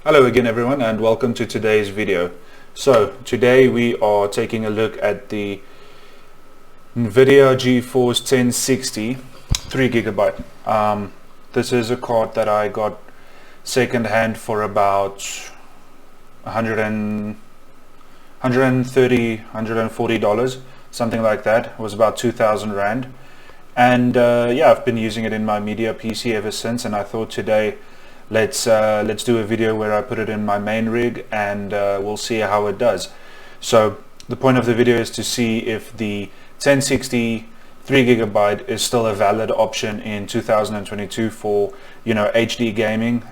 Hello again everyone, and welcome to today's video. So today we are taking a look at the Nvidia GeForce 1060 3GB. This is a card that I got second hand for about 130 $140, something like that. It was about 2,000 Rand. And yeah, I've been using it in my media PC ever since, and I thought today let's do a video where I put it in my main rig, and we'll see how it does. So the point of the video is to see if the 1060 3GB is still a valid option in 2022 for, you know, HD gaming.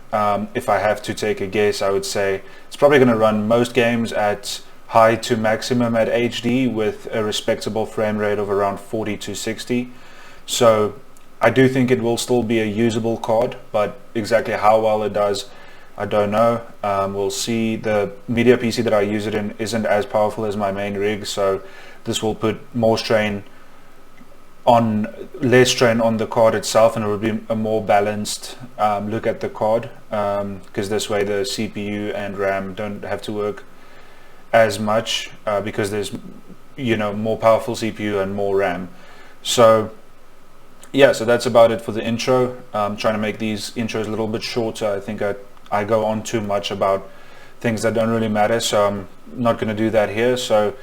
If I have to take a guess, I would say it's probably going to run most games at high to maximum at HD with a respectable frame rate of around 40 to 60. So I do think it will still be a usable card, but exactly how well it does, I don't know. We'll see. The media PC that I use it in isn't as powerful as my main rig, so this will put less strain on the card itself, and it will be a more balanced look at the card, because this way the CPU and RAM don't have to work as much, because there's, you know, more powerful CPU and more RAM. So yeah, so that's about it for the intro. I'm trying to make these intros a little bit shorter. I think I go on too much about things that don't really matter, so I'm not going to do that here. So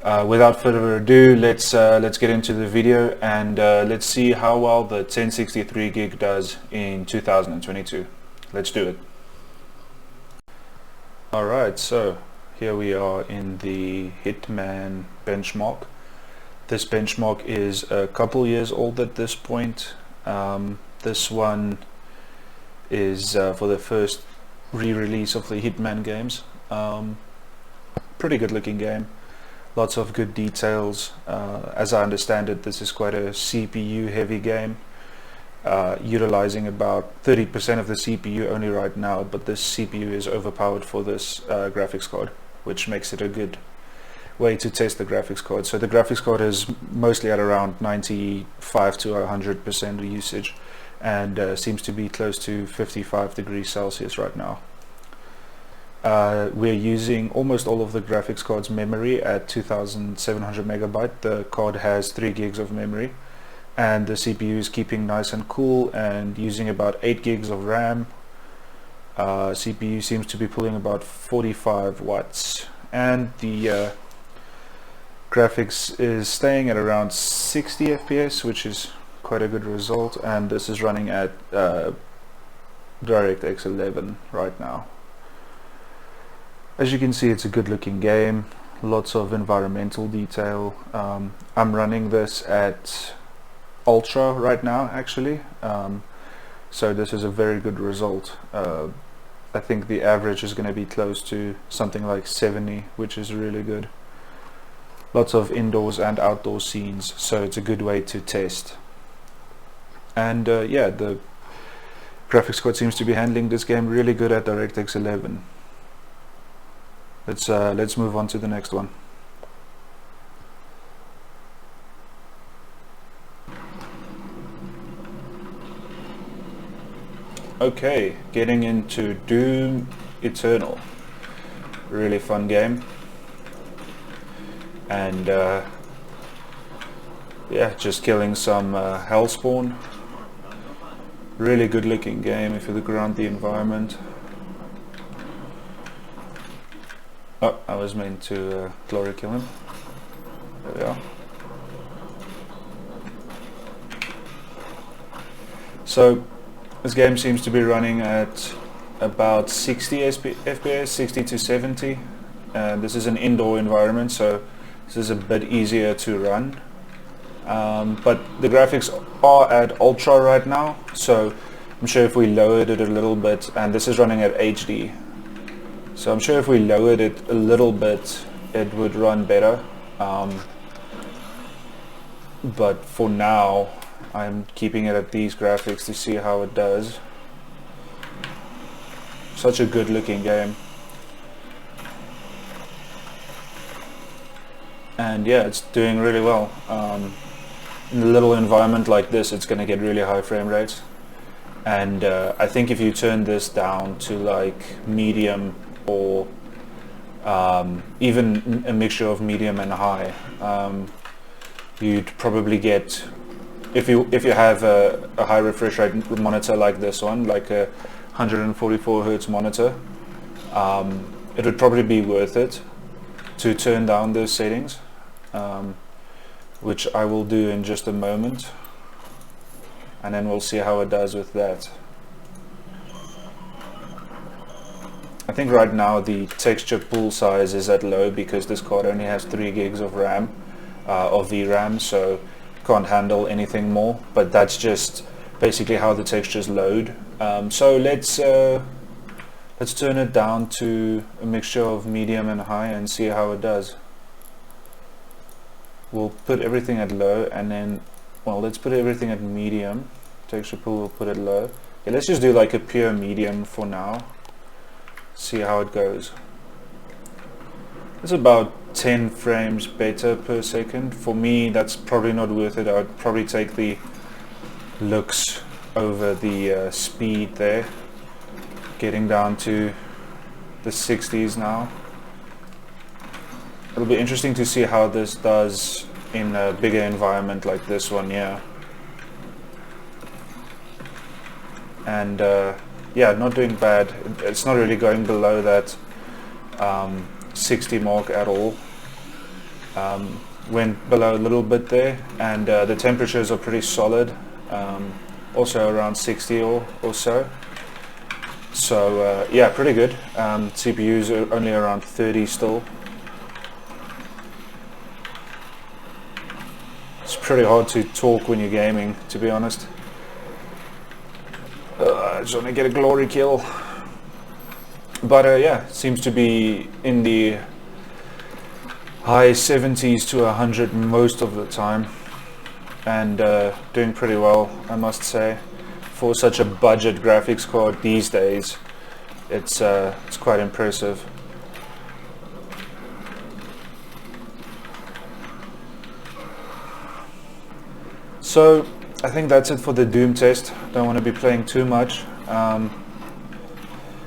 without further ado, let's get into the video, and let's see how well the 1063 gig does in 2022. Let's do it. Alright, so here we are in the Hitman benchmark. This benchmark is a couple years old at this point. This one is for the first re-release of the Hitman games. Pretty good looking game, lots of good details. As I understand it, this is quite a CPU heavy game, utilizing about 30% of the CPU only right now, but this CPU is overpowered for this graphics card, which makes it a good way to test the graphics card. So the graphics card is mostly at around 95 to 100% usage, and seems to be close to 55 degrees Celsius right now. We're using almost all of the graphics card's memory at 2700 megabyte. The card has 3 gigs of memory, and the CPU is keeping nice and cool and using about 8 gigs of RAM. CPU seems to be pulling about 45 watts, and the graphics is staying at around 60 FPS, which is quite a good result, and this is running at DirectX 11 right now. As you can see, it's a good looking game, lots of environmental detail. I'm running this at Ultra right now actually, so this is a very good result. I think the average is going to be close to something like 70, which is really good. Lots of indoors and outdoor scenes, so it's a good way to test. And yeah, the graphics card seems to be handling this game really good at DirectX 11. Let's move on to the next one. Okay, getting into Doom Eternal. Really fun game. And yeah, just killing some hellspawn. Really good looking game if you look around the environment. Oh, I was meant to glory kill him. There we are. So this game seems to be running at about 60 FPS, 60 to 70. This is an indoor environment, so this is a bit easier to run, but the graphics are at Ultra right now, so I'm sure if we lowered it a little bit, and this is running at HD, so I'm sure if we lowered it a little bit it would run better, but for now I'm keeping it at these graphics to see how it does. Such a good looking game. And yeah, it's doing really well. In a little environment like this, it's going to get really high frame rates. and I think if you turn this down to like medium or even a mixture of medium and high, you'd probably get, if you have a high refresh rate monitor like this one, like a 144 Hertz monitor, it would probably be worth it to turn down those settings, which I will do in just a moment, and then we'll see how it does with that. I think right now the texture pool size is at low because this card only has 3 gigs of RAM, of VRAM, so can't handle anything more, but that's just basically how the textures load. So let's turn it down to a mixture of medium and high and see how it does. We'll put everything at low, and then, well, let's put everything at medium. Texture pool, we'll put it low. Okay, let's just do like a pure medium for now. See how it goes. It's about 10 frames better per second. For me, that's probably not worth it. I would probably take the looks over the speed there. Getting down to the 60s now. It'll be interesting to see how this does in a bigger environment like this one, yeah. And yeah, not doing bad. It's not really going below that 60 mark at all. Went below a little bit there, and the temperatures are pretty solid, also around 60 or so. So yeah, pretty good. CPU's are only around 30 still. It's pretty hard to talk when you're gaming, to be honest. I just want to get a glory kill. But yeah, seems to be in the high 70s to 100 most of the time, and doing pretty well, I must say. For such a budget graphics card these days, it's quite impressive. So I think that's it for the Doom test. Don't want to be playing too much.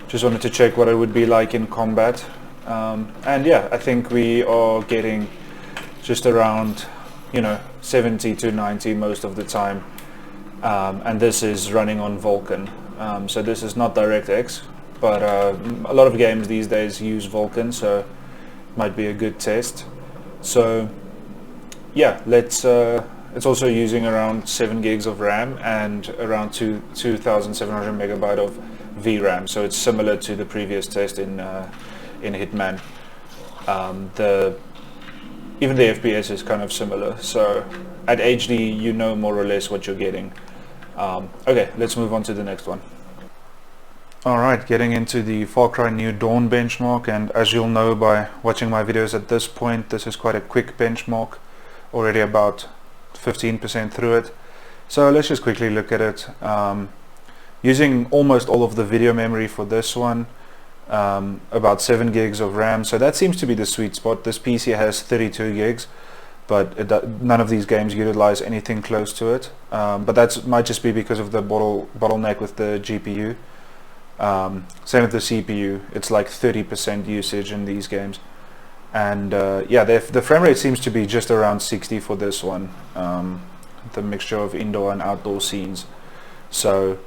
Just wanted to check what it would be like in combat. And yeah, I think we are getting just around, 70 to 90 most of the time. And this is running on Vulkan. So this is not DirectX, but a lot of games these days use Vulkan, so it might be a good test. So yeah, let's it's also using around 7 gigs of RAM and around 2,700 megabyte of VRAM, so it's similar to the previous test in Hitman. Even the FPS is kind of similar, so at HD you know more or less what you're getting. Okay, let's move on to the next one. Alright, getting into the Far Cry New Dawn benchmark, and as you'll know by watching my videos at this point, this is quite a quick benchmark, already about 15% through it. So let's just quickly look at it. Using almost all of the video memory for this one, about 7 gigs of RAM, so that seems to be the sweet spot. This PC has 32 gigs, but none of these games utilize anything close to it. But that might just be because of the bottleneck with the GPU. Same with the CPU, it's like 30% usage in these games. And yeah, the frame rate seems to be just around 60 for this one, the mixture of indoor and outdoor scenes. So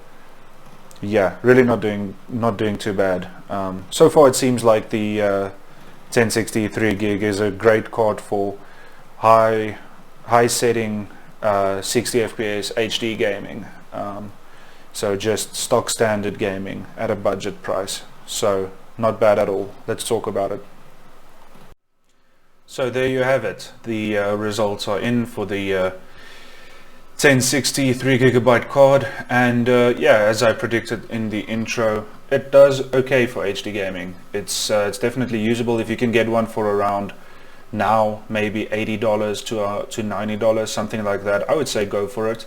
yeah, really not doing too bad. So far it seems like the 1060 3 gig is a great card for high setting 60 FPS HD gaming. So just stock standard gaming at a budget price. So not bad at all. Let's talk about it. So there you have it. The results are in for the 1060 3GB card, and yeah, as I predicted in the intro, it does okay for HD gaming. It's definitely usable. If you can get one for around now maybe $80 to $90, something like that, I would say go for it.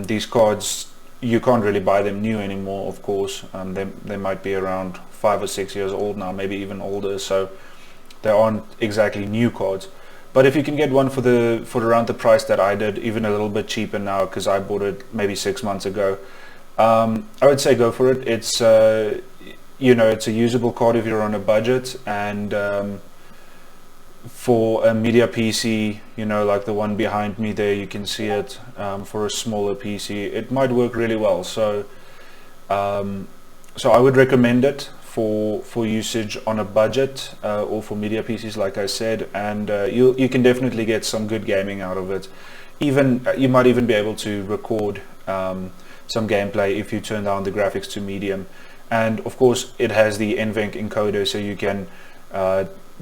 These cards, you can't really buy them new anymore, of course. They might be around 5 or 6 years old now, maybe even older, so they aren't exactly new cards. But if you can get one for around the price that I did, even a little bit cheaper now, because I bought it maybe 6 months ago, I would say go for it. It's it's a usable card if you're on a budget, and for a media PC, like the one behind me there, you can see it. For a smaller PC, it might work really well. So I would recommend it for usage on a budget, or for media PCs, like I said, and you can definitely get some good gaming out of it. Even you might even be able to record some gameplay if you turn down the graphics to medium. And of course, it has the NVENC encoder, so you can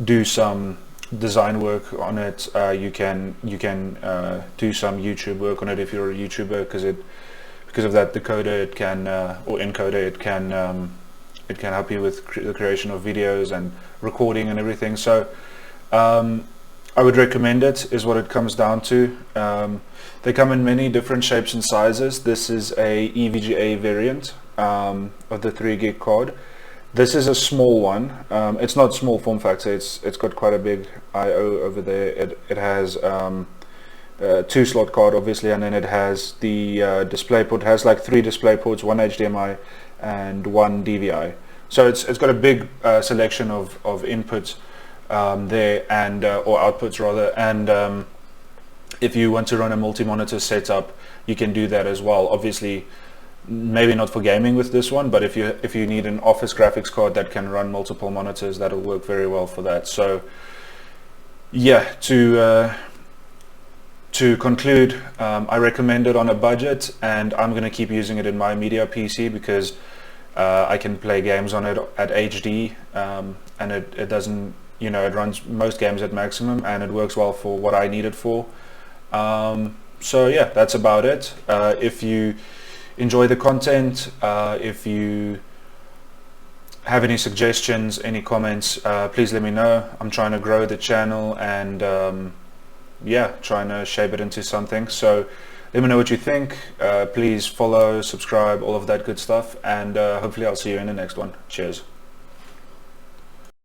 do some design work on it. You can do some YouTube work on it if you're a YouTuber, because of that decoder, it can or encoder, it can help you with the creation of videos and recording and everything. So I would recommend it, is what it comes down to. They come in many different shapes and sizes. This is a EVGA variant of the 3 gig card. This is a small one. It's not small form factor. It's got quite a big I/O over there. It has 2 slot card, obviously, and then it has the display port. It has like 3 display ports, 1 HDMI and 1 DVI. So it's got a big selection of inputs there, and or outputs rather, and if you want to run a multi-monitor setup, you can do that as well. Obviously, maybe not for gaming with this one, but if you need an office graphics card that can run multiple monitors, that'll work very well for that. So yeah, to conclude, I recommend it on a budget, and I'm going to keep using it in my media PC because I can play games on it at HD, and it doesn't, it runs most games at maximum, and it works well for what I need it for. So yeah, that's about it. If you enjoy the content, if you have any suggestions, any comments, please let me know. I'm trying to grow the channel, and yeah, trying to shape it into something. So let me know what you think. Please follow, subscribe, all of that good stuff, and hopefully I'll see you in the next one. Cheers.